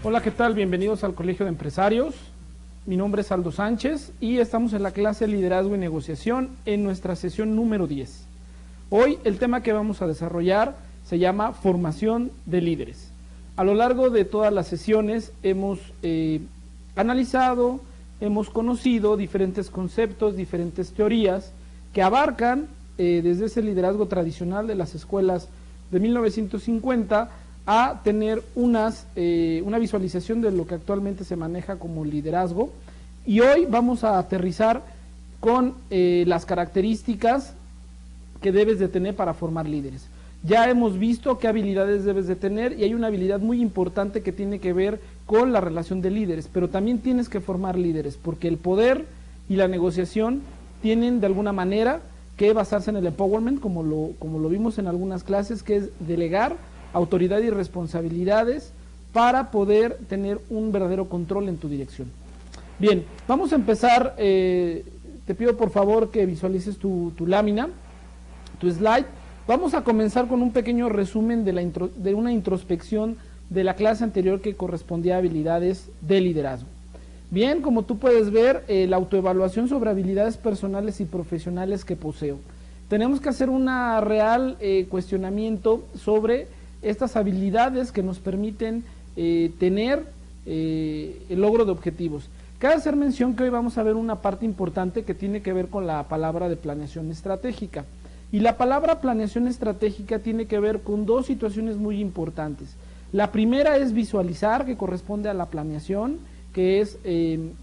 Hola, ¿qué tal? Bienvenidos al Colegio de Empresarios. Mi nombre es Aldo Sánchez y estamos en la clase Liderazgo y Negociación en nuestra sesión número 10. Hoy el tema que vamos a desarrollar se llama Formación de Líderes. A lo largo de todas las sesiones hemos analizado, hemos conocido diferentes conceptos, diferentes teorías que abarcan desde ese liderazgo tradicional de las escuelas de 1950 a tener una visualización de lo que actualmente se maneja como liderazgo, y hoy vamos a aterrizar con las características que debes de tener para formar líderes. Ya hemos visto qué habilidades debes de tener, y hay una habilidad muy importante que tiene que ver con la relación de líderes, pero también tienes que formar líderes, porque el poder y la negociación tienen de alguna manera que basarse en el empowerment, como lo vimos en algunas clases, que es delegar autoridad y responsabilidades para poder tener un verdadero control en tu dirección. Bien, vamos a empezar. Te pido por favor que visualices tu lámina, tu slide. Vamos a comenzar con un pequeño resumen de una introspección de la clase anterior que correspondía a habilidades de liderazgo. Bien, como tú puedes ver, la autoevaluación sobre habilidades personales y profesionales que poseo. Tenemos que hacer un real cuestionamiento sobre estas habilidades que nos permiten tener el logro de objetivos. Cabe hacer mención que hoy vamos a ver una parte importante que tiene que ver con la palabra de planeación estratégica. Y la palabra planeación estratégica tiene que ver con dos situaciones muy importantes. La primera es visualizar, que corresponde a la planeación, que es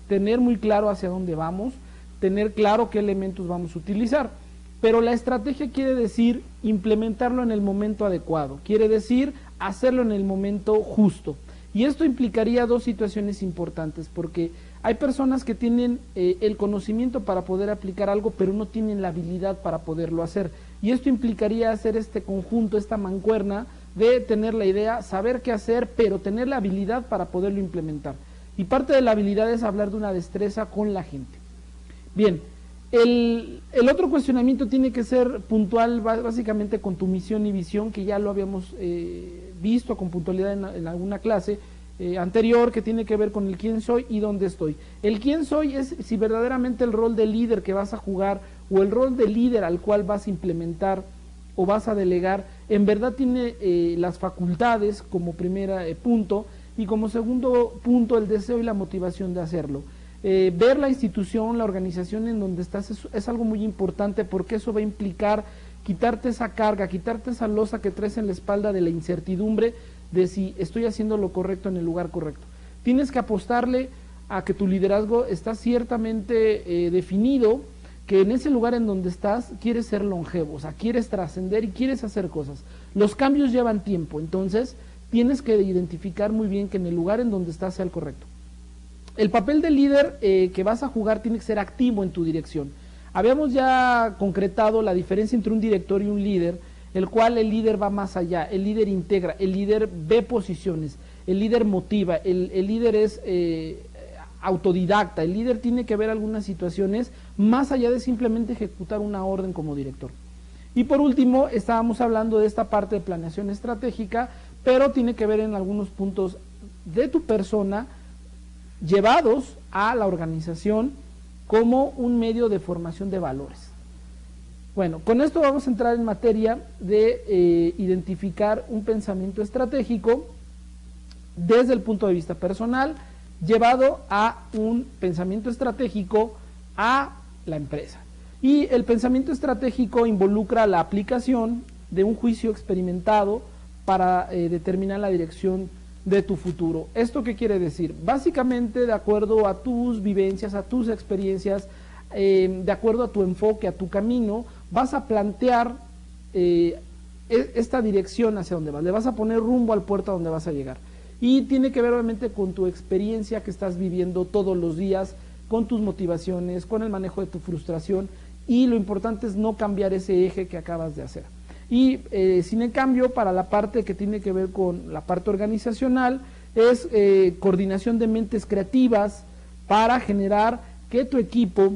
tener muy claro hacia dónde vamos, tener claro qué elementos vamos a utilizar. Pero la estrategia quiere decir implementarlo en el momento adecuado, quiere decir hacerlo en el momento justo. Y esto implicaría dos situaciones importantes, porque hay personas que tienen el conocimiento para poder aplicar algo, pero no tienen la habilidad para poderlo hacer. Y esto implicaría hacer este conjunto, esta mancuerna de tener la idea, saber qué hacer, pero tener la habilidad para poderlo implementar. Y parte de la habilidad es hablar de una destreza con la gente. Bien. El otro cuestionamiento tiene que ser puntual, básicamente con tu misión y visión, que ya lo habíamos visto con puntualidad en alguna clase anterior, que tiene que ver con el quién soy y dónde estoy. El quién soy es si verdaderamente el rol de líder que vas a jugar o el rol de líder al cual vas a implementar o vas a delegar, en verdad tiene las facultades como primer punto, y como segundo punto el deseo y la motivación de hacerlo. Ver la institución, la organización en donde estás es algo muy importante, porque eso va a implicar quitarte esa carga, quitarte esa losa que traes en la espalda de la incertidumbre de si estoy haciendo lo correcto en el lugar correcto. Tienes que apostarle a que tu liderazgo está ciertamente definido, que en ese lugar en donde estás quieres ser longevo, o sea, quieres trascender y quieres hacer cosas. Los cambios llevan tiempo, entonces tienes que identificar muy bien que en el lugar en donde estás sea el correcto. El papel de líder que vas a jugar tiene que ser activo en tu dirección. Habíamos ya concretado la diferencia entre un director y un líder, el cual el líder va más allá, el líder integra, el líder ve posiciones, el líder motiva, el líder es autodidacta, el líder tiene que ver algunas situaciones más allá de simplemente ejecutar una orden como director. Y por último, estábamos hablando de esta parte de planeación estratégica, pero tiene que ver en algunos puntos de tu persona, llevados a la organización como un medio de formación de valores. Bueno, con esto vamos a entrar en materia de identificar un pensamiento estratégico desde el punto de vista personal, llevado a un pensamiento estratégico a la empresa. Y el pensamiento estratégico involucra la aplicación de un juicio experimentado para determinar la dirección de tu futuro. ¿Esto qué quiere decir? Básicamente, de acuerdo a tus vivencias, a tus experiencias, de acuerdo a tu enfoque, a tu camino, vas a plantear esta dirección hacia donde vas, le vas a poner rumbo al puerto a donde vas a llegar. Y tiene que ver obviamente con tu experiencia que estás viviendo todos los días, con tus motivaciones, con el manejo de tu frustración, y lo importante es no cambiar ese eje que acabas de hacer. Y sin en cambio, para la parte que tiene que ver con la parte organizacional, es coordinación de mentes creativas para generar que tu equipo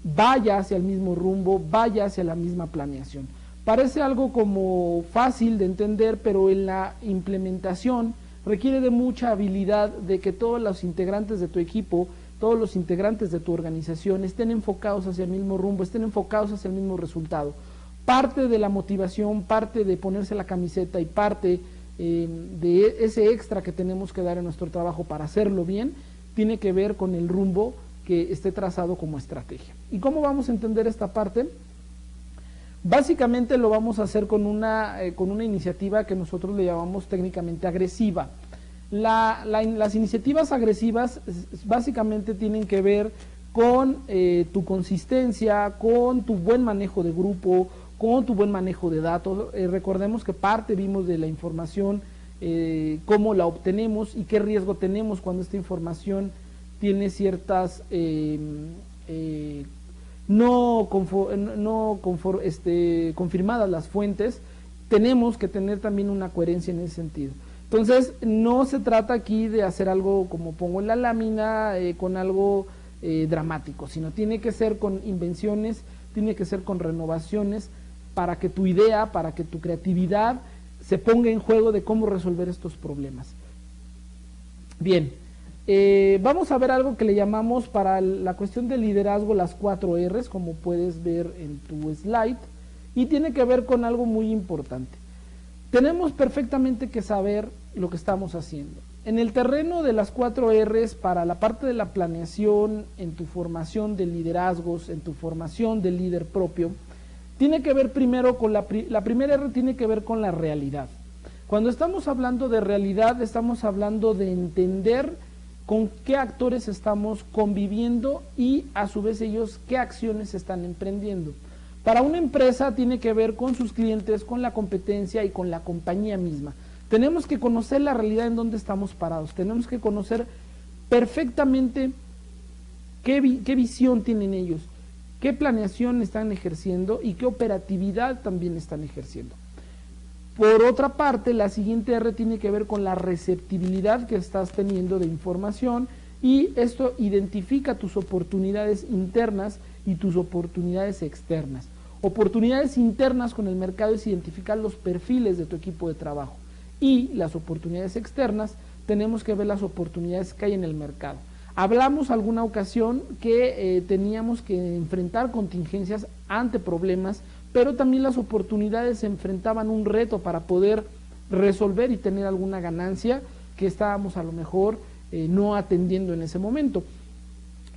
vaya hacia el mismo rumbo, vaya hacia la misma planeación. Parece algo como fácil de entender, pero en la implementación requiere de mucha habilidad, de que todos los integrantes de tu equipo, todos los integrantes de tu organización estén enfocados hacia el mismo rumbo, estén enfocados hacia el mismo resultado. Parte de la motivación, parte de ponerse la camiseta y parte de ese extra que tenemos que dar en nuestro trabajo para hacerlo bien, tiene que ver con el rumbo que esté trazado como estrategia. ¿Y cómo vamos a entender esta parte? Básicamente lo vamos a hacer con una iniciativa que nosotros le llamamos técnicamente agresiva. Las iniciativas agresivas básicamente tienen que ver con tu consistencia, con tu buen manejo de grupo, con tu buen manejo de datos. Recordemos que parte vimos de la información, cómo la obtenemos y qué riesgo tenemos cuando esta información tiene ciertas confirmadas las fuentes. Tenemos que tener también una coherencia en ese sentido. Entonces, no se trata aquí de hacer algo como pongo en la lámina, con algo dramático, sino tiene que ser con invenciones, tiene que ser con renovaciones, para que tu idea, para que tu creatividad se ponga en juego de cómo resolver estos problemas. Bien, vamos a ver algo que le llamamos para la cuestión del liderazgo las 4 R's, como puedes ver en tu slide, y tiene que ver con algo muy importante. Tenemos perfectamente que saber lo que estamos haciendo. En el terreno de las 4 R's, para la parte de la planeación, en tu formación de liderazgos, en tu formación de líder propio, tiene que ver primero con la primera R, tiene que ver con la realidad. Cuando estamos hablando de realidad, estamos hablando de entender con qué actores estamos conviviendo y a su vez ellos qué acciones están emprendiendo. Para una empresa tiene que ver con sus clientes, con la competencia y con la compañía misma. Tenemos que conocer la realidad en donde estamos parados, tenemos que conocer perfectamente qué visión tienen ellos, qué planeación están ejerciendo y qué operatividad también están ejerciendo. Por otra parte, la siguiente R tiene que ver con la receptibilidad que estás teniendo de información, y esto identifica tus oportunidades internas y tus oportunidades externas. Oportunidades internas con el mercado es identificar los perfiles de tu equipo de trabajo, y las oportunidades externas tenemos que ver las oportunidades que hay en el mercado. Hablamos alguna ocasión que teníamos que enfrentar contingencias ante problemas, pero también las oportunidades enfrentaban un reto para poder resolver y tener alguna ganancia que estábamos a lo mejor no atendiendo en ese momento.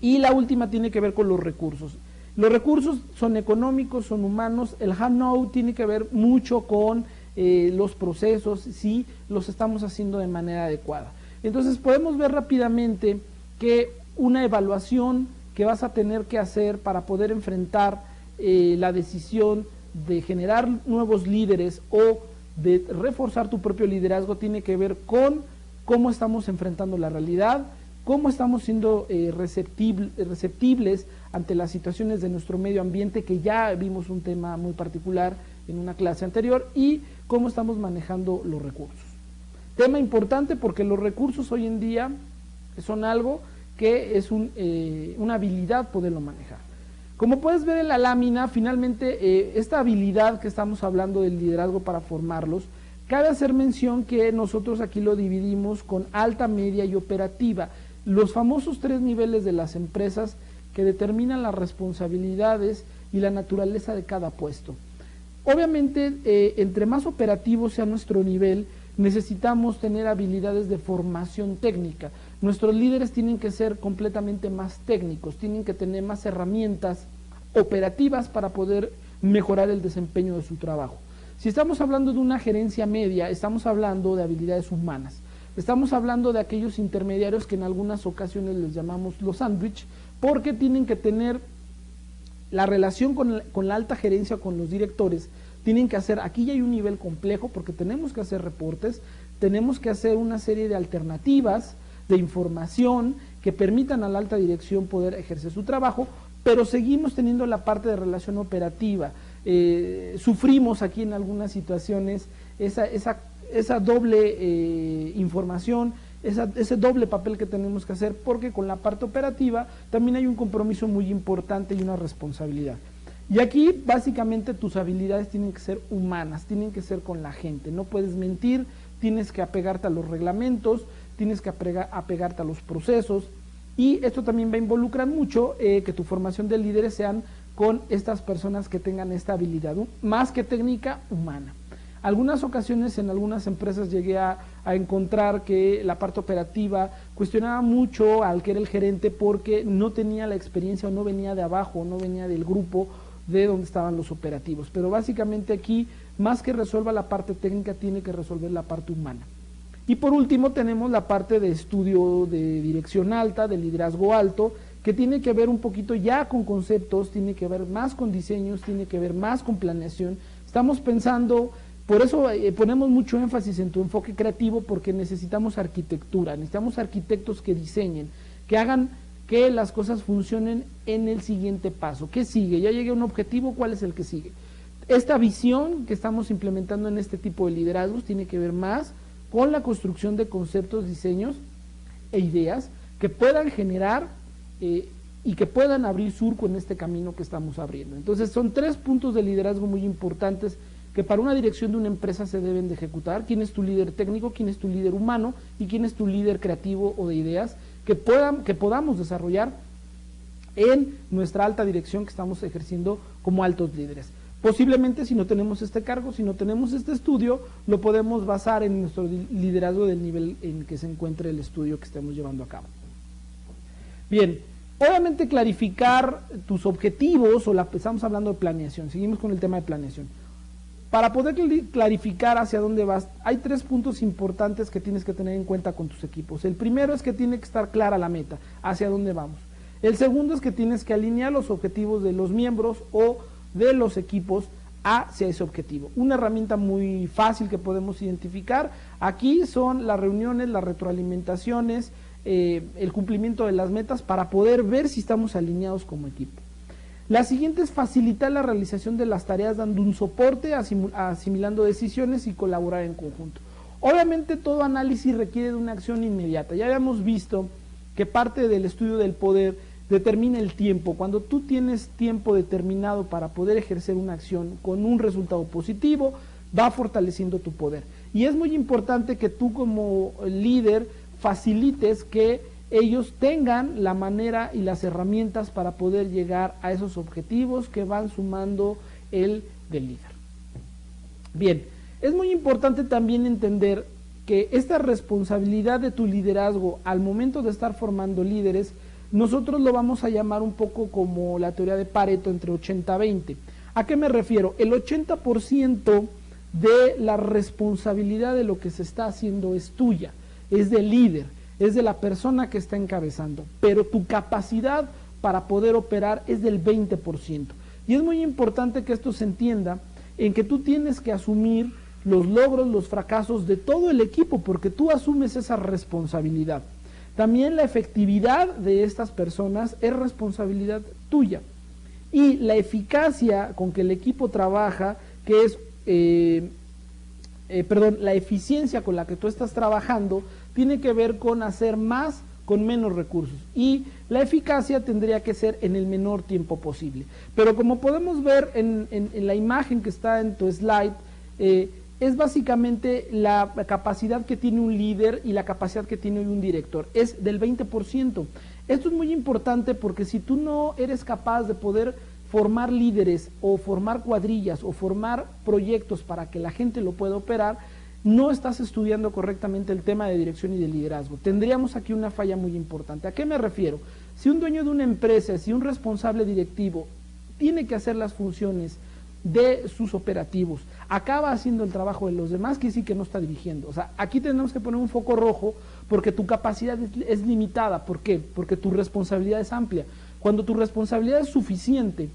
Y la última tiene que ver con los recursos. Los recursos son económicos, son humanos. El how-now tiene que ver mucho con los procesos, si los estamos haciendo de manera adecuada. Entonces podemos ver rápidamente que una evaluación que vas a tener que hacer para poder enfrentar la decisión de generar nuevos líderes o de reforzar tu propio liderazgo tiene que ver con cómo estamos enfrentando la realidad, cómo estamos siendo receptibles ante las situaciones de nuestro medio ambiente, que ya vimos un tema muy particular en una clase anterior, y cómo estamos manejando los recursos. Tema importante porque los recursos hoy en día son algo que es una habilidad poderlo manejar. Como puedes ver en la lámina, finalmente esta habilidad que estamos hablando del liderazgo para formarlos, cabe hacer mención que nosotros aquí lo dividimos con alta, media y operativa, los famosos 3 niveles de las empresas que determinan las responsabilidades y la naturaleza de cada puesto. Obviamente, entre más operativo sea nuestro nivel, necesitamos tener habilidades de formación técnica. Nuestros líderes tienen que ser completamente más técnicos, tienen que tener más herramientas operativas para poder mejorar el desempeño de su trabajo. Si estamos hablando de una gerencia media, estamos hablando de habilidades humanas. Estamos hablando de aquellos intermediarios que en algunas ocasiones les llamamos los sándwich, porque tienen que tener la relación con la alta gerencia, con los directores. Tienen que hacer, aquí ya hay un nivel complejo porque tenemos que hacer reportes, tenemos que hacer una serie de alternativas de información que permitan a la alta dirección poder ejercer su trabajo, pero seguimos teniendo la parte de relación operativa. Sufrimos aquí en algunas situaciones esa doble información, ese doble papel que tenemos que hacer, porque con la parte operativa también hay un compromiso muy importante y una responsabilidad. Y aquí básicamente tus habilidades tienen que ser humanas, tienen que ser con la gente, no puedes mentir, tienes que apegarte a los reglamentos, tienes que apegarte a los procesos, y esto también va a involucrar mucho que tu formación de líderes sean con estas personas que tengan esta habilidad, más que técnica, humana. Algunas ocasiones en algunas empresas llegué a encontrar que la parte operativa cuestionaba mucho al que era el gerente porque no tenía la experiencia o no venía de abajo, o no venía del grupo de donde estaban los operativos. Pero básicamente aquí, más que resuelva la parte técnica, tiene que resolver la parte humana. Y por último tenemos la parte de estudio de dirección alta, de liderazgo alto, que tiene que ver un poquito ya con conceptos, tiene que ver más con diseños, tiene que ver más con planeación. Estamos pensando, por eso ponemos mucho énfasis en tu enfoque creativo, porque necesitamos arquitectura, necesitamos arquitectos que diseñen, que hagan que las cosas funcionen en el siguiente paso. ¿Qué sigue? Ya llegué a un objetivo, ¿cuál es el que sigue? Esta visión que estamos implementando en este tipo de liderazgos tiene que ver más con la construcción de conceptos, diseños e ideas que puedan generar y que puedan abrir surco en este camino que estamos abriendo. Entonces son 3 puntos de liderazgo muy importantes que para una dirección de una empresa se deben de ejecutar. ¿Quién es tu líder técnico? ¿Quién es tu líder humano? ¿Y quién es tu líder creativo o de ideas que podamos desarrollar en nuestra alta dirección que estamos ejerciendo como altos líderes? Posiblemente, si no tenemos este cargo, si no tenemos este estudio, lo podemos basar en nuestro liderazgo del nivel en que se encuentre el estudio que estemos llevando a cabo. Bien, obviamente clarificar tus objetivos, estamos hablando de planeación, seguimos con el tema de planeación. Para poder clarificar hacia dónde vas, hay 3 puntos importantes que tienes que tener en cuenta con tus equipos. El primero es que tiene que estar clara la meta, hacia dónde vamos. El segundo es que tienes que alinear los objetivos de los miembros o de los equipos hacia ese objetivo. Una herramienta muy fácil que podemos identificar aquí son las reuniones, las retroalimentaciones, el cumplimiento de las metas para poder ver si estamos alineados como equipo. La siguiente es facilitar la realización de las tareas dando un soporte, asimilando decisiones y colaborar en conjunto. Obviamente todo análisis requiere de una acción inmediata. Ya habíamos visto que parte del estudio del poder determina el tiempo. Cuando tú tienes tiempo determinado para poder ejercer una acción con un resultado positivo, va fortaleciendo tu poder. Y es muy importante que tú como líder facilites que ellos tengan la manera y las herramientas para poder llegar a esos objetivos que van sumando el del líder. Bien, es muy importante también entender que esta responsabilidad de tu liderazgo al momento de estar formando líderes, nosotros lo vamos a llamar un poco como la teoría de Pareto entre 80-20. ¿A qué me refiero? El 80% de la responsabilidad de lo que se está haciendo es tuya, es del líder, es de la persona que está encabezando, pero tu capacidad para poder operar es del 20%. Y es muy importante que esto se entienda en que tú tienes que asumir los logros, los fracasos de todo el equipo, porque tú asumes esa responsabilidad. También la efectividad de estas personas es responsabilidad tuya. Y la eficacia con que el equipo trabaja, que es, la eficiencia con la que tú estás trabajando, tiene que ver con hacer más con menos recursos. Y la eficacia tendría que ser en el menor tiempo posible. Pero como podemos ver en la imagen que está en tu slide, es básicamente la capacidad que tiene un líder y la capacidad que tiene un director. Es del 20%. Esto es muy importante porque si tú no eres capaz de poder formar líderes o formar cuadrillas o formar proyectos para que la gente lo pueda operar, no estás estudiando correctamente el tema de dirección y de liderazgo. Tendríamos aquí una falla muy importante. ¿A qué me refiero? Si un dueño de una empresa, si un responsable directivo tiene que hacer las funciones de sus operativos, acaba haciendo el trabajo de los demás, que sí que no está dirigiendo. O sea, aquí tenemos que poner un foco rojo porque tu capacidad es limitada. ¿Por qué? Porque tu responsabilidad es amplia. Cuando tu responsabilidad es suficiente,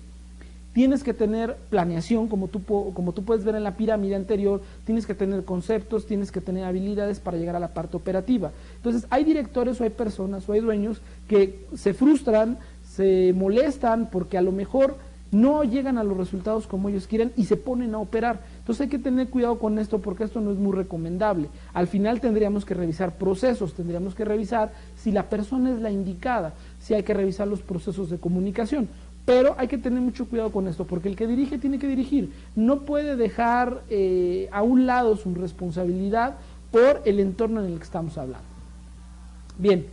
tienes que tener planeación, como tú puedes ver en la pirámide anterior, tienes que tener conceptos, tienes que tener habilidades para llegar a la parte operativa. Entonces, hay directores o hay personas o hay dueños que se frustran, se molestan porque a lo mejor no llegan a los resultados como ellos quieren y se ponen a operar. Entonces hay que tener cuidado con esto porque esto no es muy recomendable. Al final tendríamos que revisar procesos, tendríamos que revisar si la persona es la indicada, si hay que revisar los procesos de comunicación. Pero hay que tener mucho cuidado con esto porque el que dirige tiene que dirigir. No puede dejar a un lado su responsabilidad por el entorno en el que estamos hablando. Bien,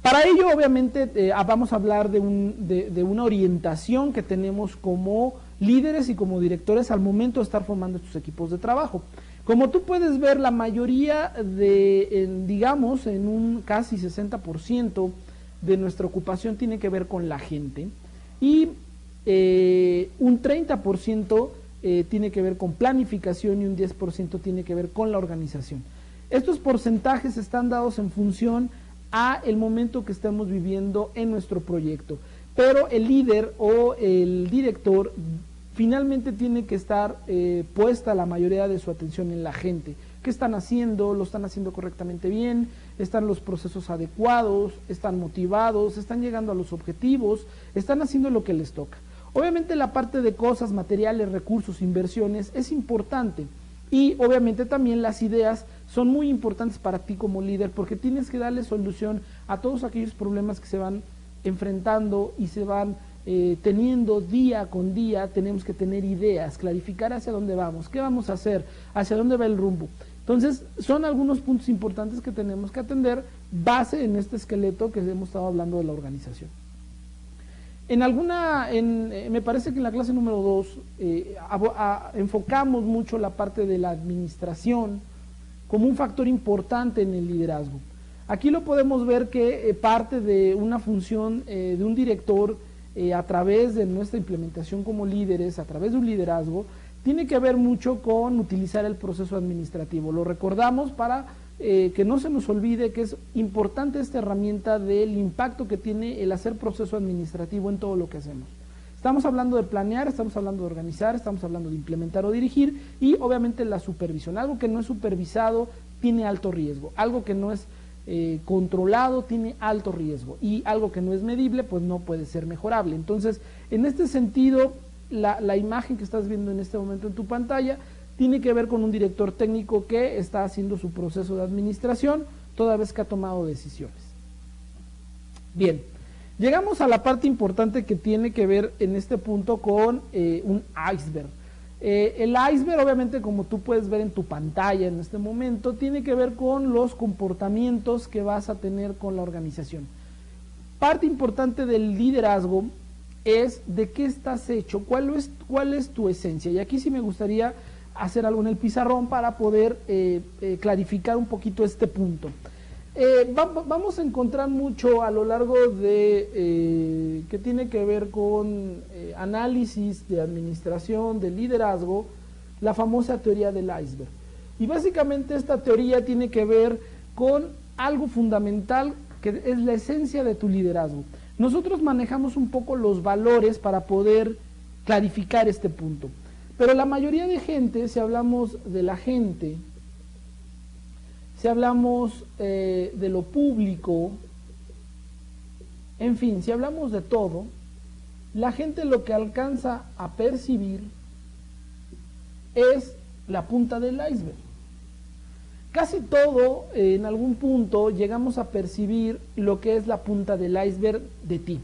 para ello obviamente vamos a hablar de una orientación que tenemos como líderes y como directores al momento de estar formando estos equipos de trabajo. Como tú puedes ver, la mayoría digamos, en un casi 60% de nuestra ocupación tiene que ver con la gente y un 30% tiene que ver con planificación y un 10% tiene que ver con la organización. Estos porcentajes están dados en función a el momento que estamos viviendo en nuestro proyecto, pero el líder o el director finalmente tiene que estar puesta la mayoría de su atención en la gente. ¿Qué están haciendo? ¿Lo están haciendo correctamente bien? ¿Están los procesos adecuados? ¿Están motivados? ¿Están llegando a los objetivos? ¿Están haciendo lo que les toca? Obviamente la parte de cosas, materiales, recursos, inversiones es importante, y obviamente también las ideas son muy importantes para ti como líder, porque tienes que darle solución a todos aquellos problemas que se van enfrentando y se van teniendo día con día. Tenemos que tener ideas, clarificar hacia dónde vamos, qué vamos a hacer, hacia dónde va el rumbo. Entonces son algunos puntos importantes que tenemos que atender base en este esqueleto que hemos estado hablando de la organización. Me parece que en la clase número 2 enfocamos mucho la parte de la administración como un factor importante en el liderazgo. Aquí lo podemos ver que parte de una función de un director a través de nuestra implementación como líderes, a través de un liderazgo, tiene que ver mucho con utilizar el proceso administrativo. Lo recordamos para que no se nos olvide que es importante esta herramienta del impacto que tiene el hacer proceso administrativo en todo lo que hacemos. Estamos hablando de planear, estamos hablando de organizar, estamos hablando de implementar o dirigir, y obviamente la supervisión. Algo que no es supervisado tiene alto riesgo, algo que no es controlado tiene alto riesgo, y algo que no es medible pues no puede ser mejorable. Entonces, en este sentido, la imagen que estás viendo en este momento en tu pantalla tiene que ver con un director técnico que está haciendo su proceso de administración toda vez que ha tomado decisiones. Bien, llegamos a la parte importante que tiene que ver en este punto con un iceberg. El iceberg, obviamente, como tú puedes ver en tu pantalla en este momento, tiene que ver con los comportamientos que vas a tener con la organización. Parte importante del liderazgo es de qué estás hecho, cuál es tu esencia. Y aquí sí me gustaría hacer algo en el pizarrón para poder clarificar un poquito este punto. Vamos a encontrar mucho a lo largo de que tiene que ver con análisis de administración, de liderazgo, la famosa teoría del iceberg. Y básicamente esta teoría tiene que ver con algo fundamental que es la esencia de tu liderazgo. Nosotros manejamos un poco los valores para poder clarificar este punto. Pero la mayoría de gente, si hablamos de la gente, si hablamos de lo público, en fin, si hablamos de todo, la gente lo que alcanza a percibir es la punta del iceberg. Casi todo, en algún punto, llegamos a percibir lo que es la punta del iceberg de ti,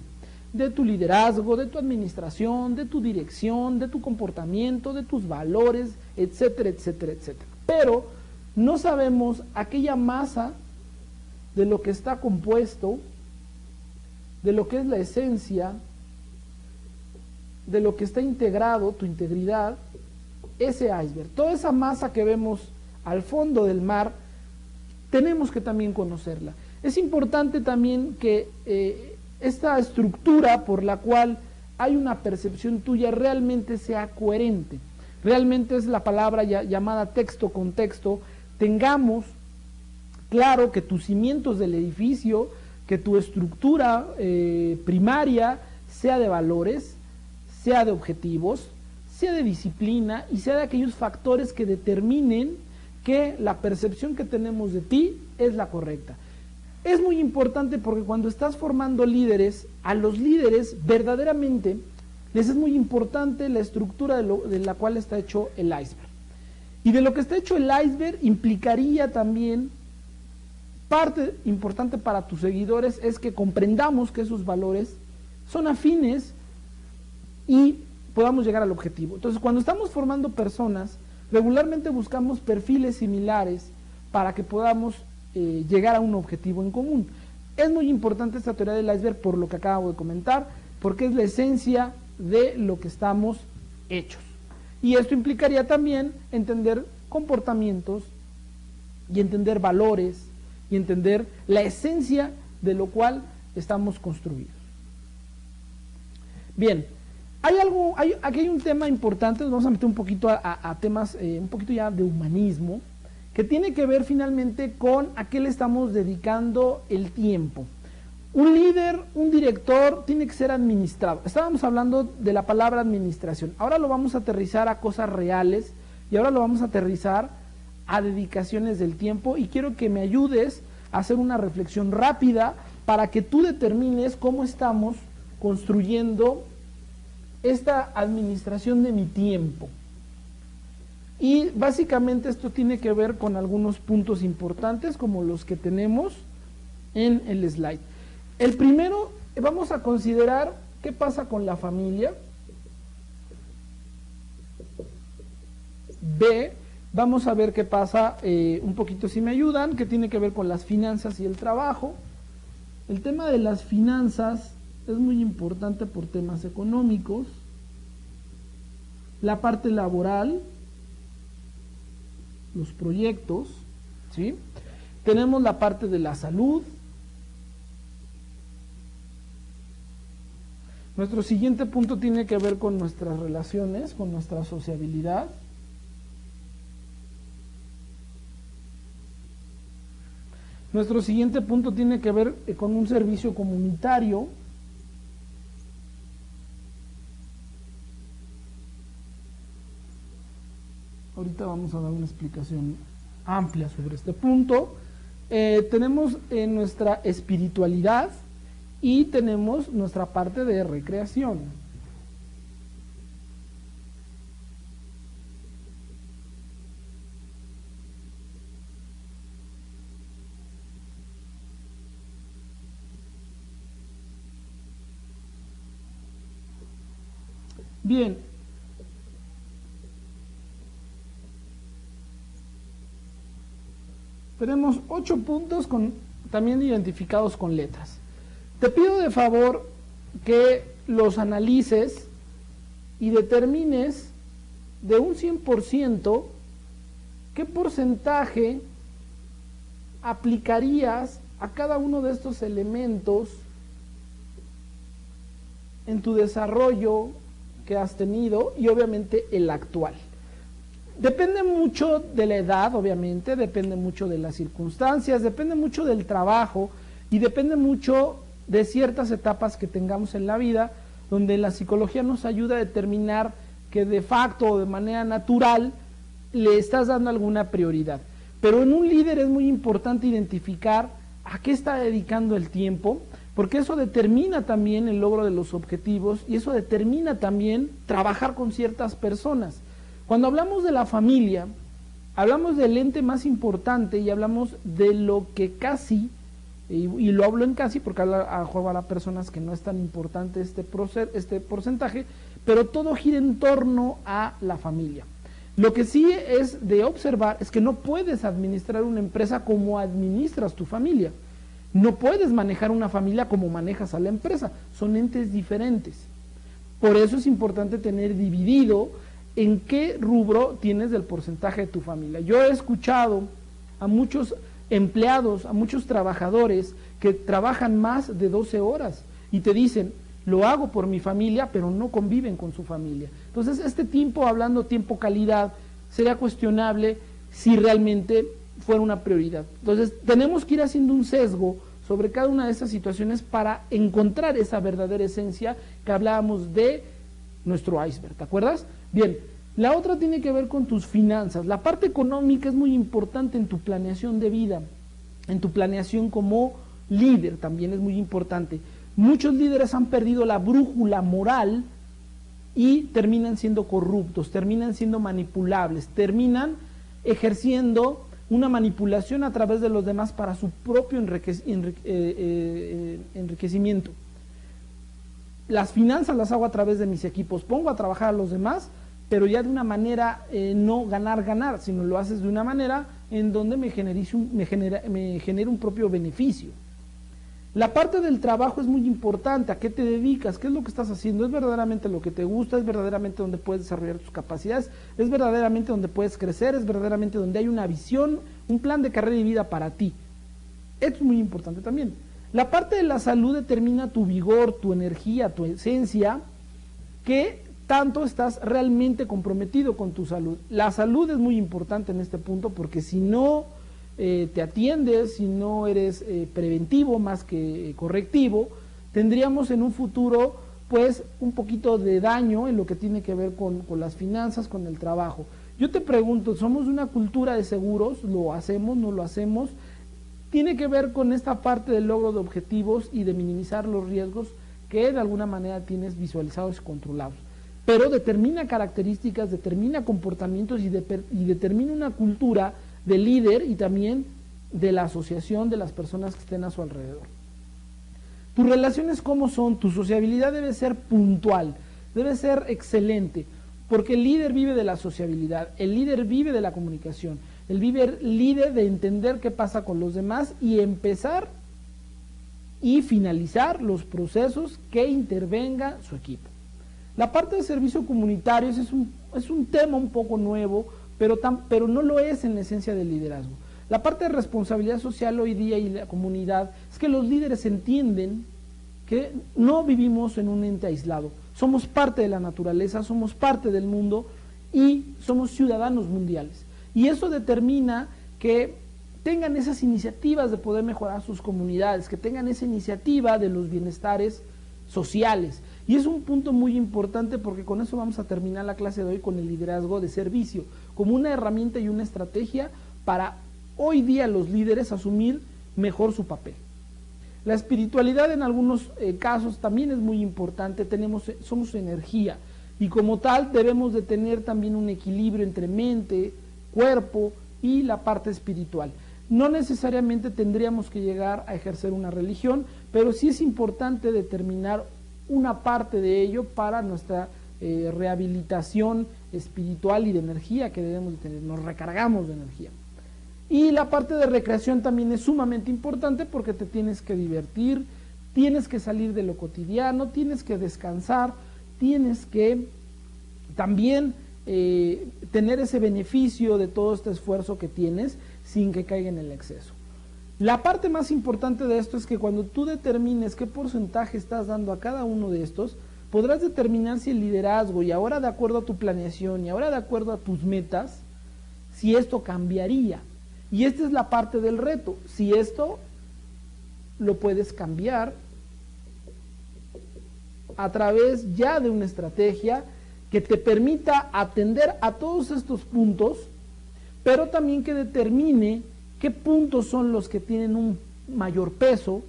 de tu liderazgo, de tu administración, de tu dirección, de tu comportamiento, de tus valores, etcétera, etcétera, etcétera. Pero no sabemos aquella masa de lo que está compuesto, de lo que es la esencia, de lo que está integrado, tu integridad, ese iceberg. Toda esa masa que vemos al fondo del mar, tenemos que también conocerla. Es importante también que esta estructura por la cual hay una percepción tuya realmente sea coherente. Realmente es la palabra llamada texto-contexto. Tengamos claro que tus cimientos del edificio, que tu estructura primaria sea de valores, sea de objetivos, sea de disciplina y sea de aquellos factores que determinen que la percepción que tenemos de ti es la correcta. Es muy importante porque cuando estás formando líderes, a los líderes verdaderamente les es muy importante la estructura de la cual está hecho el iceberg. Y de lo que está hecho el iceberg implicaría también, parte importante para tus seguidores es que comprendamos que esos valores son afines y podamos llegar al objetivo. Entonces, cuando estamos formando personas, regularmente buscamos perfiles similares para que podamos llegar a un objetivo en común. Es muy importante esta teoría del iceberg por lo que acabo de comentar, porque es la esencia de lo que estamos hechos. Y esto implicaría también entender comportamientos y entender valores y entender la esencia de lo cual estamos construidos. Bien, aquí hay un tema importante, nos vamos a meter un poquito a temas, un poquito ya de humanismo, que tiene que ver finalmente con a qué le estamos dedicando el tiempo. Un líder, un director, tiene que ser administrado. Estábamos hablando de la palabra administración. Ahora lo vamos a aterrizar a cosas reales y ahora lo vamos a aterrizar a dedicaciones del tiempo, y quiero que me ayudes a hacer una reflexión rápida para que tú determines cómo estamos construyendo esta administración de mi tiempo. Y básicamente esto tiene que ver con algunos puntos importantes como los que tenemos en el slide. El primero, vamos a considerar qué pasa con la familia. B, vamos a ver qué pasa, un poquito si me ayudan, que tiene que ver con las finanzas y el trabajo. El tema de las finanzas es muy importante por temas económicos. La parte laboral, los proyectos, ¿sí? Tenemos la parte de la salud. Nuestro siguiente punto tiene que ver con nuestras relaciones, con nuestra sociabilidad. Nuestro siguiente punto tiene que ver con un servicio comunitario. Ahorita vamos a dar una explicación amplia sobre este punto. Tenemos nuestra espiritualidad y tenemos nuestra parte de recreación. Bien. Tenemos 8 puntos también identificados con letras. Te pido de favor que los analices y determines de un 100% qué porcentaje aplicarías a cada uno de estos elementos en tu desarrollo que has tenido y obviamente el actual. Depende mucho de la edad, obviamente, depende mucho de las circunstancias, depende mucho del trabajo y depende mucho de ciertas etapas que tengamos en la vida, donde la psicología nos ayuda a determinar que de facto o de manera natural le estás dando alguna prioridad. Pero en un líder es muy importante identificar a qué está dedicando el tiempo, porque eso determina también el logro de los objetivos y eso determina también trabajar con ciertas personas. Cuando hablamos de la familia, hablamos del ente más importante y hablamos de lo que casi, y lo hablo en casi porque habrá personas que no es tan importante este porcentaje, pero todo gira en torno a la familia. Lo que sí es de observar es que no puedes administrar una empresa como administras tu familia. No puedes manejar una familia como manejas a la empresa. Son entes diferentes. Por eso es importante tener dividido en qué rubro tienes del porcentaje de tu familia. Yo he escuchado a muchos empleados, a muchos trabajadores que trabajan más de 12 horas y te dicen, lo hago por mi familia, pero no conviven con su familia. Entonces, este tiempo, hablando tiempo calidad, sería cuestionable si realmente fuera una prioridad. Entonces, tenemos que ir haciendo un sesgo sobre cada una de estas situaciones para encontrar esa verdadera esencia que hablábamos de nuestro iceberg, ¿te acuerdas? Bien, la otra tiene que ver con tus finanzas. La parte económica es muy importante en tu planeación de vida, en tu planeación como líder también es muy importante. Muchos líderes han perdido la brújula moral y terminan siendo corruptos, terminan siendo manipulables, terminan ejerciendo una manipulación a través de los demás para su propio enriquecimiento. Las finanzas las hago a través de mis equipos, pongo a trabajar a los demás, pero ya de una manera no ganar, sino lo haces de una manera en donde me genere un propio beneficio. La parte del trabajo es muy importante. ¿A qué te dedicas? ¿Qué es lo que estás haciendo? ¿Es verdaderamente lo que te gusta? ¿Es verdaderamente donde puedes desarrollar tus capacidades? ¿Es verdaderamente donde puedes crecer? ¿Es verdaderamente donde hay una visión, un plan de carrera y vida para ti? Esto es muy importante también. La parte de la salud determina tu vigor, tu energía, tu esencia, qué tanto estás realmente comprometido con tu salud. La salud es muy importante en este punto, porque si no te atiendes, si no eres preventivo más que correctivo, tendríamos en un futuro pues un poquito de daño en lo que tiene que ver con las finanzas, con el trabajo. Yo te pregunto, ¿somos una cultura de seguros? ¿Lo hacemos? ¿No lo hacemos? Tiene que ver con esta parte del logro de objetivos y de minimizar los riesgos que de alguna manera tienes visualizados y controlados. Pero determina características, determina comportamientos y determina una cultura del líder y también de la asociación de las personas que estén a su alrededor. Tus relaciones, ¿cómo son? Tu sociabilidad debe ser puntual, debe ser excelente, porque el líder vive de la sociabilidad, el líder vive de la comunicación, el líder de entender qué pasa con los demás y empezar y finalizar los procesos que intervenga su equipo. La parte de servicio comunitario es un tema un poco nuevo, pero no lo es en la esencia del liderazgo. La parte de responsabilidad social hoy día y la comunidad es que los líderes entienden que no vivimos en un ente aislado, somos parte de la naturaleza, somos parte del mundo y somos ciudadanos mundiales. Y eso determina que tengan esas iniciativas de poder mejorar sus comunidades, que tengan esa iniciativa de los bienestares sociales. Y es un punto muy importante, porque con eso vamos a terminar la clase de hoy, con el liderazgo de servicio, como una herramienta y una estrategia para hoy día los líderes asumir mejor su papel. La espiritualidad en algunos casos también es muy importante. Somos energía y como tal debemos de tener también un equilibrio entre mente, cuerpo y la parte espiritual. No necesariamente tendríamos que llegar a ejercer una religión, pero sí es importante determinar una parte de ello para nuestra rehabilitación espiritual y de energía que debemos de tener. Nos recargamos de energía. Y la parte de recreación también es sumamente importante, porque te tienes que divertir, tienes que salir de lo cotidiano, tienes que descansar, tienes que también tener ese beneficio de todo este esfuerzo que tienes sin que caiga en el exceso. La parte más importante de esto es que cuando tú determines qué porcentaje estás dando a cada uno de estos, podrás determinar si el liderazgo, y ahora de acuerdo a tu planeación, y ahora de acuerdo a tus metas, si esto cambiaría. Y esta es la parte del reto, si esto lo puedes cambiar a través ya de una estrategia que te permita atender a todos estos puntos, pero también que determine qué puntos son los que tienen un mayor peso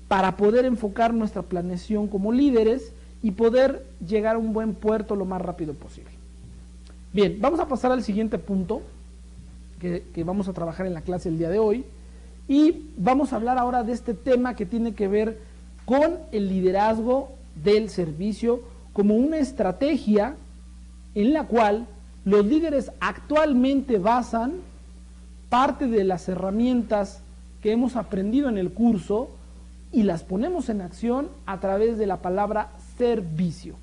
para poder enfocar nuestra planeación como líderes y poder llegar a un buen puerto lo más rápido posible. Bien, vamos a pasar al siguiente punto que vamos a trabajar en la clase el día de hoy, y vamos a hablar ahora de este tema que tiene que ver con el liderazgo del servicio como una estrategia en la cual los líderes actualmente basan parte de las herramientas que hemos aprendido en el curso y las ponemos en acción a través de la palabra servicio.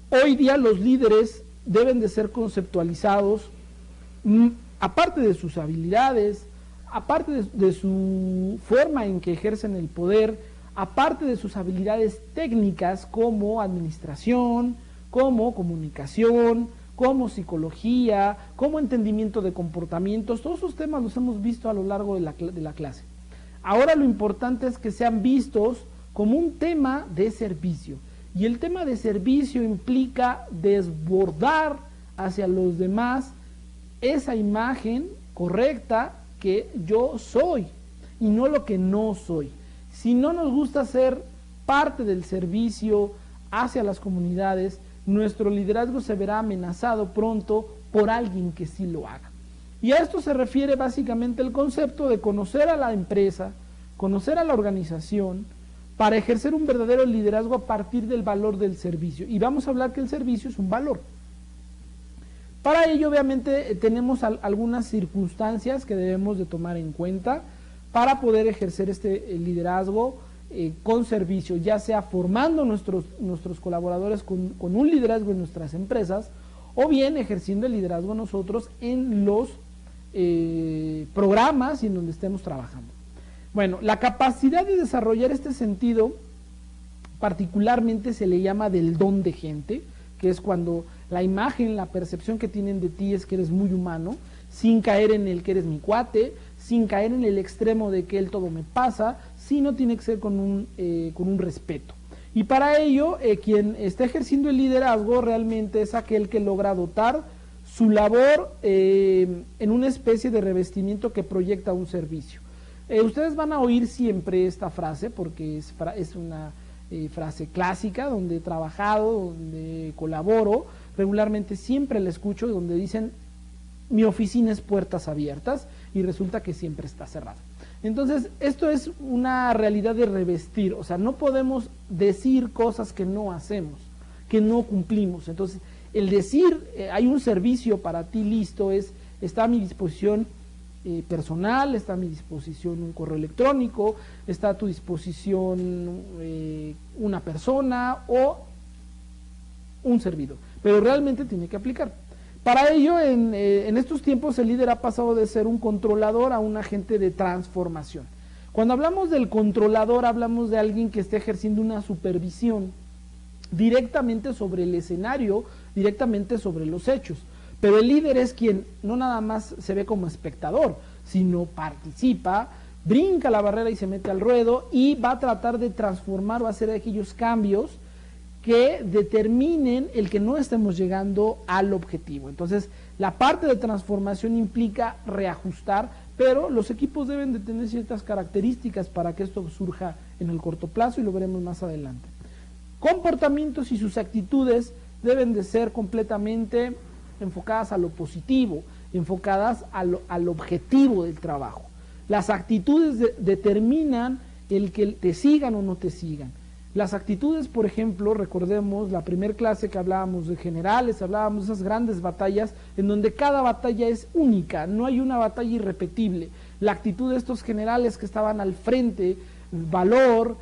Hoy día los líderes deben de ser conceptualizados, aparte de sus habilidades, aparte de su forma en que ejercen el poder, aparte de sus habilidades técnicas como administración, como comunicación, como psicología, como entendimiento de comportamientos. Todos esos temas los hemos visto a lo largo de la clase. Ahora lo importante es que sean vistos como un tema de servicio. Y el tema de servicio implica desbordar hacia los demás esa imagen correcta que yo soy y no lo que no soy. Si no nos gusta ser parte del servicio hacia las comunidades, nuestro liderazgo se verá amenazado pronto por alguien que sí lo haga. Y a esto se refiere básicamente el concepto de conocer a la empresa, conocer a la organización, para ejercer un verdadero liderazgo a partir del valor del servicio. Y vamos a hablar que el servicio es un valor. Para ello, obviamente, tenemos algunas circunstancias que debemos de tomar en cuenta para poder ejercer este liderazgo con servicio, ya sea formando nuestros colaboradores con un liderazgo en nuestras empresas, o bien ejerciendo el liderazgo nosotros en los programas y en donde estemos trabajando. Bueno, la capacidad de desarrollar este sentido particularmente se le llama del don de gente, que es cuando la imagen, la percepción que tienen de ti es que eres muy humano, sin caer en el que eres mi cuate, sin caer en el extremo de que él todo me pasa, sino tiene que ser con un respeto. Y para ello, quien está ejerciendo el liderazgo realmente es aquel que logra dotar su labor en una especie de revestimiento que proyecta un servicio. Ustedes van a oír siempre esta frase porque es una frase clásica, donde he trabajado, donde colaboro, regularmente siempre la escucho, donde dicen: mi oficina es puertas abiertas, y resulta que siempre está cerrada. Entonces, esto es una realidad de revestir, o sea, no podemos decir cosas que no hacemos, que no cumplimos. Entonces, el decir, hay un servicio para ti listo, está a mi disposición personal, está a mi disposición un correo electrónico, está a tu disposición una persona o un servidor, pero realmente tiene que aplicar. Para ello, en estos tiempos, el líder ha pasado de ser un controlador a un agente de transformación. Cuando hablamos del controlador, hablamos de alguien que esté ejerciendo una supervisión directamente sobre el escenario, directamente sobre los hechos. Pero el líder es quien no nada más se ve como espectador, sino participa, brinca la barrera y se mete al ruedo y va a tratar de transformar o hacer aquellos cambios que determinen el que no estemos llegando al objetivo. Entonces, la parte de transformación implica reajustar, pero los equipos deben de tener ciertas características para que esto surja en el corto plazo, y lo veremos más adelante. Comportamientos y sus actitudes deben de ser completamente enfocadas a lo positivo, enfocadas al objetivo del trabajo. Las actitudes determinan el que te sigan o no te sigan. Las actitudes, por ejemplo, recordemos la primera clase que hablábamos de generales, hablábamos de esas grandes batallas en donde cada batalla es única, no hay una batalla irrepetible. La actitud de estos generales que estaban al frente, valor,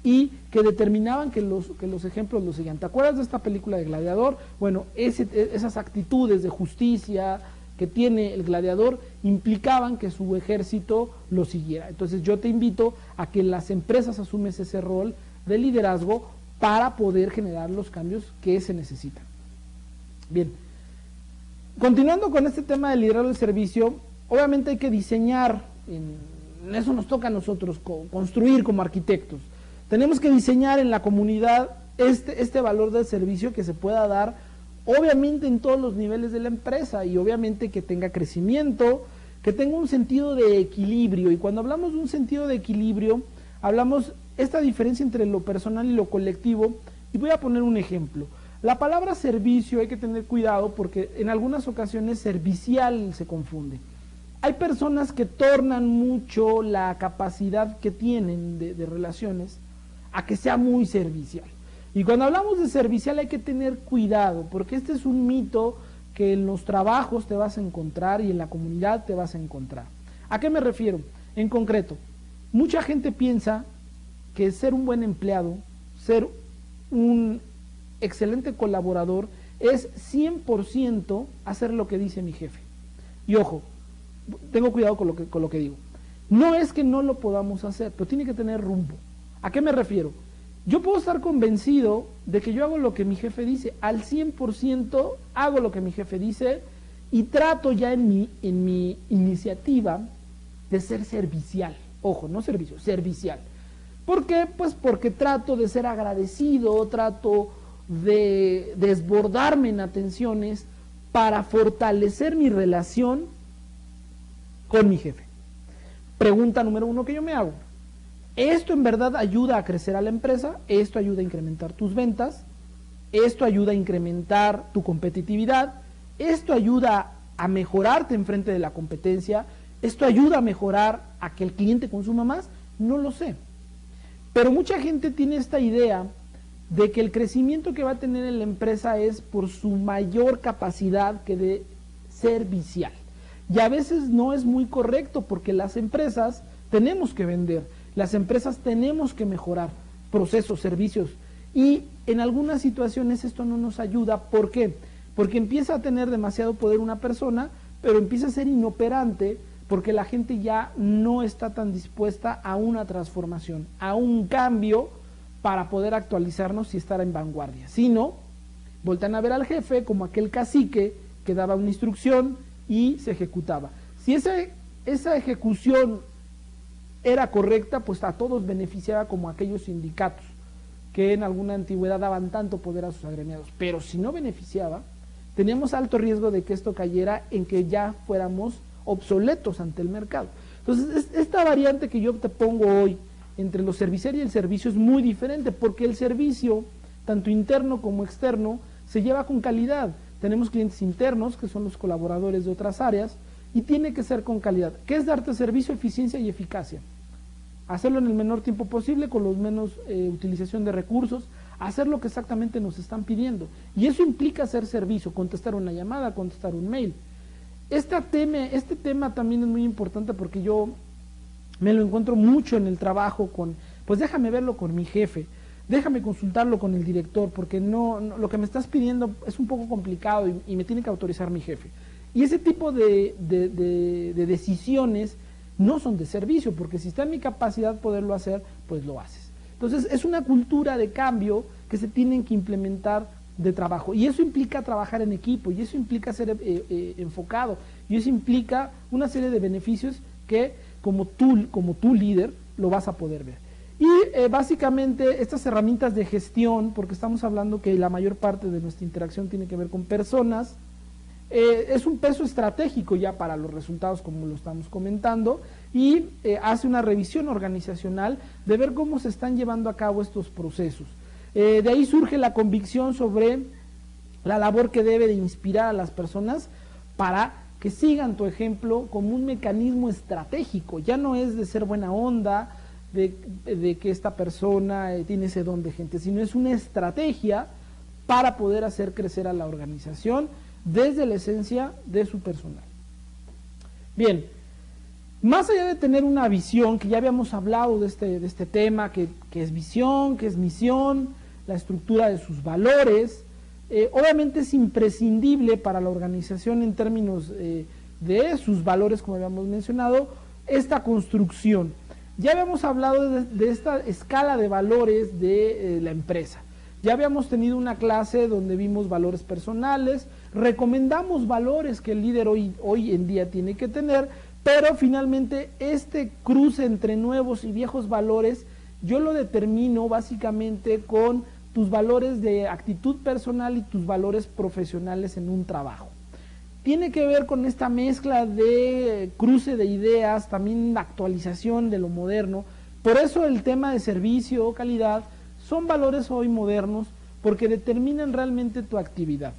y que determinaban que los ejemplos los seguían. ¿Te acuerdas de esta película de Gladiador? Bueno, esas actitudes de justicia que tiene el gladiador implicaban que su ejército lo siguiera. Entonces yo te invito a que las empresas asumes ese rol de liderazgo para poder generar los cambios que se necesitan. Bien, continuando con este tema del liderazgo del servicio, obviamente hay que diseñar, en eso nos toca a nosotros construir como arquitectos. Tenemos que diseñar en la comunidad este valor del servicio que se pueda dar obviamente en todos los niveles de la empresa, y obviamente que tenga crecimiento, que tenga un sentido de equilibrio. Y cuando hablamos de un sentido de equilibrio, hablamos esta diferencia entre lo personal y lo colectivo, y voy a poner un ejemplo. La palabra servicio hay que tener cuidado porque en algunas ocasiones servicial se confunde. Hay personas que tornan mucho la capacidad que tienen de relaciones a que sea muy servicial. Y cuando hablamos de servicial hay que tener cuidado, porque este es un mito que en los trabajos te vas a encontrar y en la comunidad te vas a encontrar. ¿A qué me refiero? En concreto, mucha gente piensa que ser un buen empleado, ser un excelente colaborador, es 100% hacer lo que dice mi jefe. Y ojo, tengo cuidado con lo que digo. No es que no lo podamos hacer, pero tiene que tener rumbo. ¿A qué me refiero? Yo puedo estar convencido de que yo hago lo que mi jefe dice, al 100% hago lo que mi jefe dice y trato ya en mi iniciativa de ser servicial. Ojo, no servicio, servicial. ¿Por qué? Pues porque trato de ser agradecido, trato de desbordarme en atenciones para fortalecer mi relación con mi jefe. Pregunta número 1 que yo me hago. ¿Esto en verdad ayuda a crecer a la empresa? ¿Esto ayuda a incrementar tus ventas? ¿Esto ayuda a incrementar tu competitividad? ¿Esto ayuda a mejorarte enfrente de la competencia? ¿Esto ayuda a mejorar a que el cliente consuma más? No lo sé. Pero mucha gente tiene esta idea de que el crecimiento que va a tener en la empresa es por su mayor capacidad que de servicial. Y a veces no es muy correcto, porque las empresas tenemos que vender, las empresas tenemos que mejorar procesos, servicios, y en algunas situaciones esto no nos ayuda. ¿Por qué? Porque empieza a tener demasiado poder una persona, pero empieza a ser inoperante, porque la gente ya no está tan dispuesta a una transformación, a un cambio para poder actualizarnos y estar en vanguardia, sino voltean a ver al jefe como aquel cacique que daba una instrucción y se ejecutaba. Si esa ejecución era correcta, pues a todos beneficiaba, como aquellos sindicatos que en alguna antigüedad daban tanto poder a sus agremiados. Pero si no beneficiaba, teníamos alto riesgo de que esto cayera en que ya fuéramos obsoletos ante el mercado. Entonces, esta variante que yo te pongo hoy entre lo servicial y el servicio es muy diferente, porque el servicio, tanto interno como externo, se lleva con calidad. Tenemos clientes internos, que son los colaboradores de otras áreas, y tiene que ser con calidad. ¿Qué es darte servicio? Eficiencia y eficacia. Hacerlo en el menor tiempo posible, con los menos utilización de recursos, hacer lo que exactamente nos están pidiendo. Y eso implica hacer servicio, contestar una llamada, contestar un mail. Este tema también es muy importante, porque yo me lo encuentro mucho en el trabajo pues déjame verlo con mi jefe, déjame consultarlo con el director, porque no lo que me estás pidiendo es un poco complicado y me tiene que autorizar mi jefe. Y ese tipo de decisiones no son de servicio, porque si está en mi capacidad poderlo hacer, pues lo haces. Entonces es una cultura de cambio que se tienen que implementar de trabajo, y eso implica trabajar en equipo, y eso implica ser enfocado, y eso implica una serie de beneficios que como tú líder lo vas a poder ver. Y básicamente estas herramientas de gestión, porque estamos hablando que la mayor parte de nuestra interacción tiene que ver con personas, es un peso estratégico ya para los resultados, como lo estamos comentando, y hace una revisión organizacional de ver cómo se están llevando a cabo estos procesos. De ahí surge la convicción sobre la labor que debe de inspirar a las personas para que sigan tu ejemplo como un mecanismo estratégico. Ya no es de ser buena onda, de que esta persona tiene ese don de gente, sino es una estrategia para poder hacer crecer a la organización desde la esencia de su personal. Bien, más allá de tener una visión, que ya habíamos hablado de este tema, que es visión, que es misión, la estructura de sus valores, obviamente es imprescindible para la organización en términos de sus valores, como habíamos mencionado, esta construcción. Ya habíamos hablado de esta escala de valores de la empresa. Ya habíamos tenido una clase donde vimos valores personales, recomendamos valores que el líder hoy en día tiene que tener, pero finalmente este cruce entre nuevos y viejos valores yo lo determino básicamente con tus valores de actitud personal y tus valores profesionales en un trabajo. Tiene que ver con esta mezcla de cruce de ideas, también la actualización de lo moderno. Por eso el tema de servicio o calidad son valores hoy modernos, porque determinan realmente tu actividad.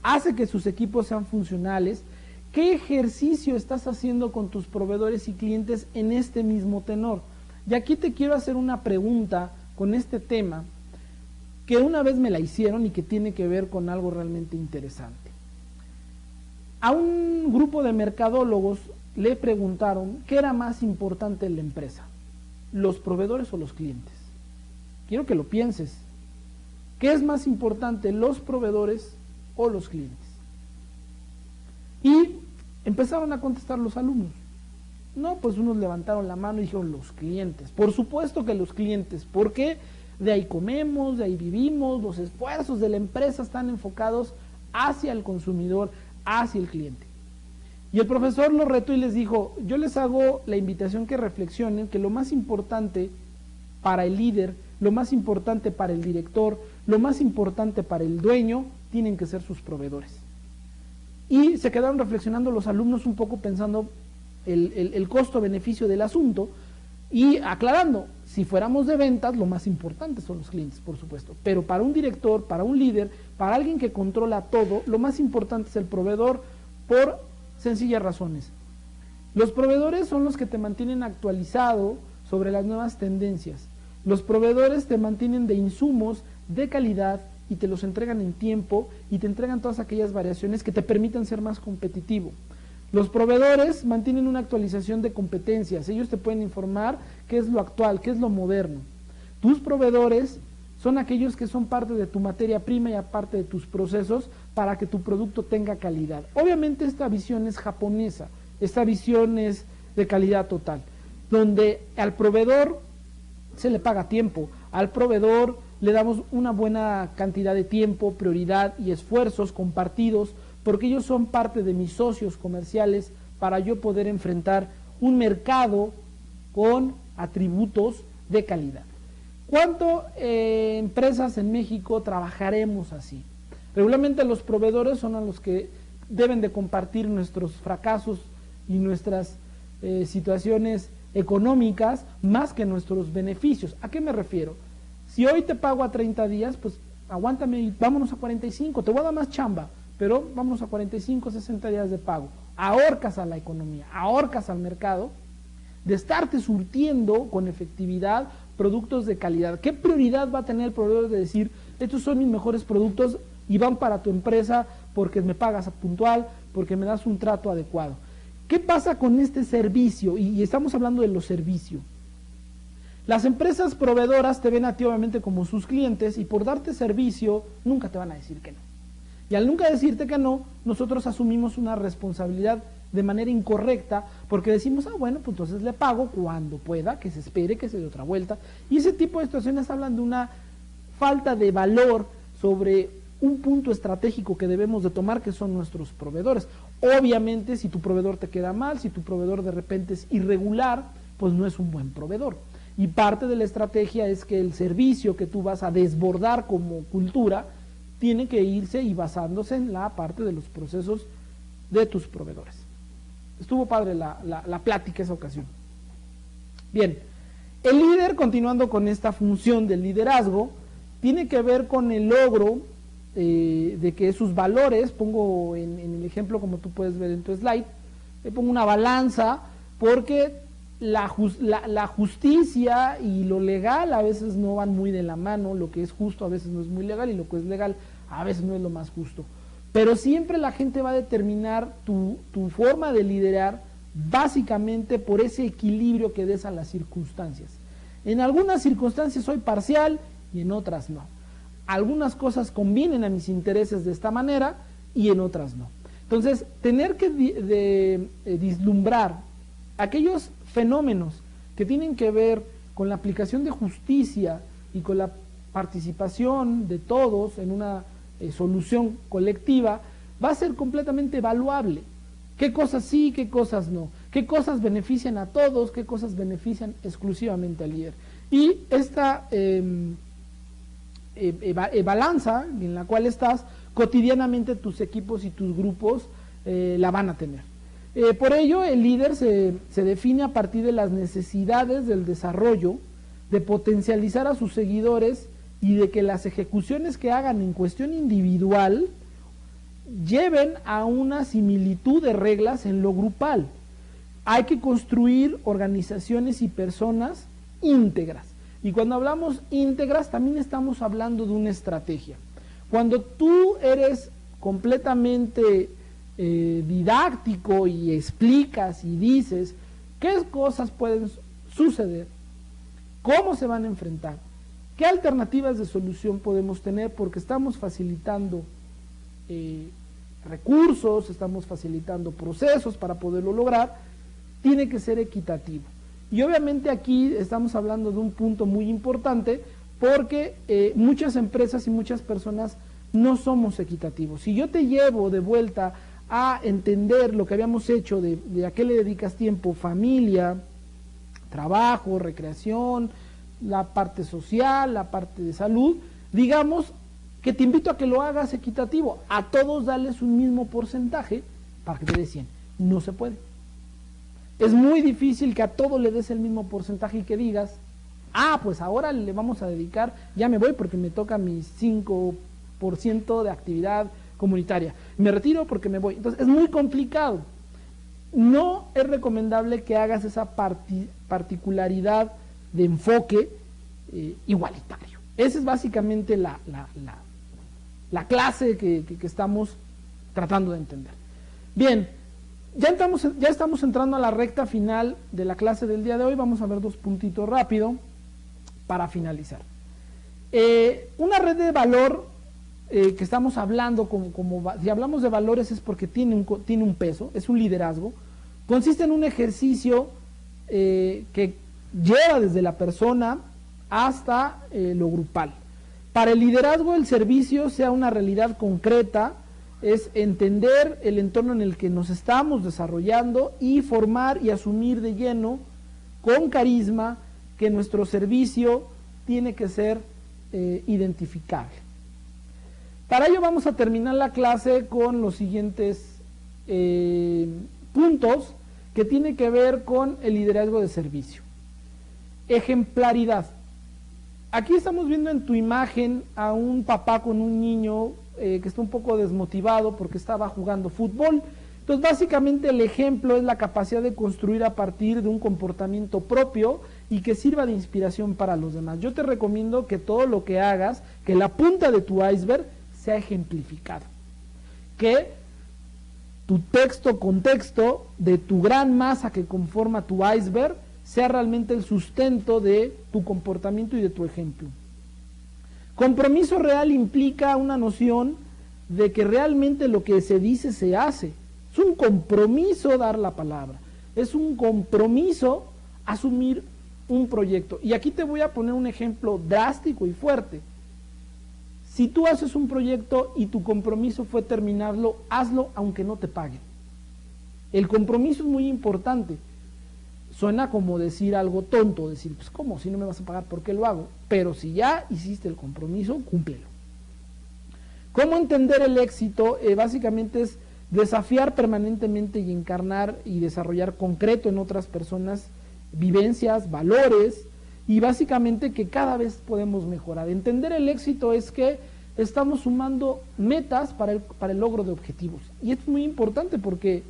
Hace que sus equipos sean funcionales. ¿Qué ejercicio estás haciendo con tus proveedores y clientes en este mismo tenor? Y aquí te quiero hacer una pregunta con este tema, que una vez me la hicieron y que tiene que ver con algo realmente interesante. A un grupo de mercadólogos le preguntaron qué era más importante en la empresa, los proveedores o los clientes. Quiero que lo pienses. ¿Qué es más importante, los proveedores o los clientes? Y empezaron a contestar los alumnos. No, pues unos levantaron la mano y dijeron los clientes. Por supuesto que los clientes, porque de ahí comemos, de ahí vivimos, los esfuerzos de la empresa están enfocados hacia el consumidor, hacia el cliente. Y el profesor los retó y les dijo, yo les hago la invitación que reflexionen que lo más importante para el líder, lo más importante para el director, lo más importante para el dueño, tienen que ser sus proveedores. Y se quedaron reflexionando los alumnos un poco pensando el costo-beneficio del asunto y aclarando, si fuéramos de ventas, lo más importante son los clientes, por supuesto, pero para un director, para un líder, para alguien que controla todo, lo más importante es el proveedor por sencillas razones. Los proveedores son los que te mantienen actualizado sobre las nuevas tendencias. Los proveedores te mantienen de insumos de calidad y te los entregan en tiempo y te entregan todas aquellas variaciones que te permitan ser más competitivo. Los proveedores mantienen una actualización de competencias, ellos te pueden informar qué es lo actual, qué es lo moderno. Tus proveedores son aquellos que son parte de tu materia prima y aparte de tus procesos para que tu producto tenga calidad. Obviamente esta visión es japonesa, esta visión es de calidad total, donde al proveedor se le paga tiempo, al proveedor le damos una buena cantidad de tiempo, prioridad y esfuerzos compartidos, porque ellos son parte de mis socios comerciales para yo poder enfrentar un mercado con atributos de calidad. ¿Cuánto empresas en México trabajaremos así? Regularmente los proveedores son a los que deben de compartir nuestros fracasos y nuestras situaciones económicas más que nuestros beneficios. ¿A qué me refiero? Si hoy te pago a 30 días, pues aguántame y vámonos a 45, te voy a dar más chamba, pero vámonos a 45, 60 días de pago. Ahorcas a la economía, ahorcas al mercado de estarte surtiendo con efectividad productos de calidad. ¿Qué prioridad va a tener el proveedor de decir, estos son mis mejores productos y van para tu empresa porque me pagas a puntual, porque me das un trato adecuado? ¿Qué pasa con este servicio? Y estamos hablando de los servicios. Las empresas proveedoras te ven a ti obviamente como sus clientes y por darte servicio nunca te van a decir que no. Y al nunca decirte que no, nosotros asumimos una responsabilidad de manera incorrecta porque decimos, bueno, pues entonces le pago cuando pueda, que se espere, que se dé otra vuelta. Y ese tipo de situaciones hablan de una falta de valor sobre un punto estratégico que debemos de tomar, que son nuestros proveedores. Obviamente, si tu proveedor te queda mal, si tu proveedor de repente es irregular, pues no es un buen proveedor. Y parte de la estrategia es que el servicio que tú vas a desbordar como cultura tiene que irse y basándose en la parte de los procesos de tus proveedores. Estuvo padre la plática esa ocasión. Bien, el líder, continuando con esta función del liderazgo, tiene que ver con el logro de que sus valores, pongo en el ejemplo como tú puedes ver en tu slide, le pongo una balanza porque la justicia y lo legal a veces no van muy de la mano, lo que es justo a veces no es muy legal y lo que es legal a veces no es lo más justo. Pero siempre la gente va a determinar tu forma de liderar básicamente por ese equilibrio que des a las circunstancias. En algunas circunstancias soy parcial y en otras no. Algunas cosas convienen a mis intereses de esta manera y en otras no. Entonces, tener que vislumbrar aquellos fenómenos que tienen que ver con la aplicación de justicia y con la participación de todos en una solución colectiva, va a ser completamente evaluable. ¿Qué cosas sí, qué cosas no? ¿Qué cosas benefician a todos? ¿Qué cosas benefician exclusivamente al líder? Y esta balanza en la cual estás, cotidianamente tus equipos y tus grupos la van a tener. Por ello, el líder se define a partir de las necesidades del desarrollo, de potencializar a sus seguidores y de que las ejecuciones que hagan en cuestión individual lleven a una similitud de reglas en lo grupal. Hay que construir organizaciones y personas íntegras. Y cuando hablamos íntegras, también estamos hablando de una estrategia. Cuando tú eres completamente didáctico y explicas y dices qué cosas pueden suceder, cómo se van a enfrentar, qué alternativas de solución podemos tener, porque estamos facilitando recursos, estamos facilitando procesos para poderlo lograr, tiene que ser equitativo. Y obviamente aquí estamos hablando de un punto muy importante, porque muchas empresas y muchas personas no somos equitativos. Si yo te llevo de vuelta a entender lo que habíamos hecho de a qué le dedicas tiempo, familia, trabajo, recreación, la parte social, la parte de salud, digamos que te invito a que lo hagas equitativo, a todos darles un mismo porcentaje para que te des 100. No se puede. Es muy difícil que a todos le des el mismo porcentaje y que digas, pues ahora le vamos a dedicar, ya me voy porque me toca mi 5% de actividad comunitaria, me retiro porque me voy. Entonces es muy complicado. No es recomendable que hagas esa particularidad de enfoque igualitario. Esa es básicamente la clase que estamos tratando de entender. Bien, ya estamos entrando a la recta final de la clase del día de hoy. Vamos a ver dos puntitos rápido para finalizar. Una red de valor que estamos hablando, si hablamos de valores es porque tiene un peso, es un liderazgo, consiste en un ejercicio que lleva desde la persona hasta lo grupal. Para el liderazgo, el servicio sea una realidad concreta, es entender el entorno en el que nos estamos desarrollando y formar y asumir de lleno, con carisma, que nuestro servicio tiene que ser identificable. Para ello vamos a terminar la clase con los siguientes puntos que tienen que ver con el liderazgo de servicio. Ejemplaridad. Aquí estamos viendo en tu imagen a un papá con un niño que está un poco desmotivado porque estaba jugando fútbol. Entonces básicamente el ejemplo es la capacidad de construir a partir de un comportamiento propio y que sirva de inspiración para los demás. Yo te recomiendo que todo lo que hagas, que la punta de tu iceberg sea ejemplificado, que tu contexto de tu gran masa que conforma tu iceberg sea realmente el sustento de tu comportamiento y de tu ejemplo. Compromiso real implica una noción de que realmente lo que se dice se hace. Es un compromiso dar la palabra, es un compromiso asumir un proyecto. Y aquí te voy a poner un ejemplo drástico y fuerte. Si tú haces un proyecto y tu compromiso fue terminarlo, hazlo aunque no te paguen. El compromiso es muy importante. Suena como decir algo tonto, decir, pues ¿cómo? Si no me vas a pagar, ¿por qué lo hago? Pero si ya hiciste el compromiso, cúmplelo. ¿Cómo entender el éxito? Básicamente es desafiar permanentemente y encarnar y desarrollar concreto en otras personas vivencias, valores, y básicamente que cada vez podemos mejorar. Entender el éxito es que estamos sumando metas para el logro de objetivos. Y esto es muy importante porque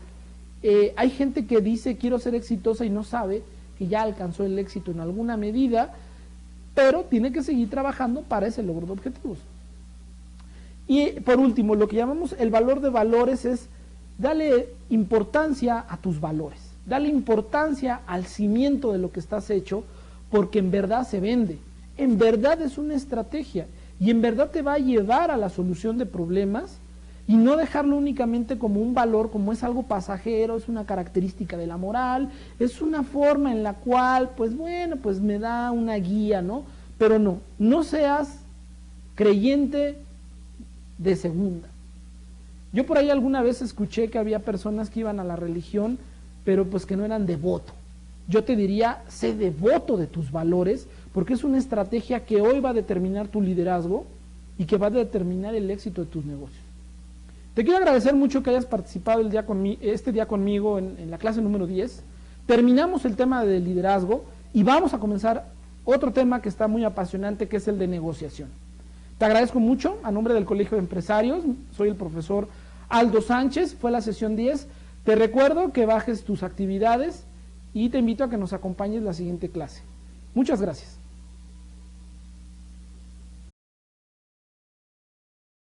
hay gente que dice quiero ser exitosa y no sabe que ya alcanzó el éxito en alguna medida, pero tiene que seguir trabajando para ese logro de objetivos. Y por último, lo que llamamos el valor de valores es darle importancia a tus valores, darle importancia al cimiento de lo que estás hecho, porque en verdad se vende, en verdad es una estrategia y en verdad te va a llevar a la solución de problemas, y no dejarlo únicamente como un valor, como es algo pasajero, es una característica de la moral, es una forma en la cual, pues bueno, pues me da una guía, ¿no? Pero no seas creyente de segunda. Yo por ahí alguna vez escuché que había personas que iban a la religión, pero pues que no eran devoto. Yo te diría, sé devoto de tus valores, porque es una estrategia que hoy va a determinar tu liderazgo y que va a determinar el éxito de tus negocios. Te quiero agradecer mucho que hayas participado este día conmigo en la clase número 10. Terminamos el tema del liderazgo y vamos a comenzar otro tema que está muy apasionante, que es el de negociación. Te agradezco mucho a nombre del Colegio de Empresarios. Soy el profesor Aldo Sánchez, fue la sesión 10. Te recuerdo que bajes tus actividades y te invito a que nos acompañes la siguiente clase. Muchas gracias.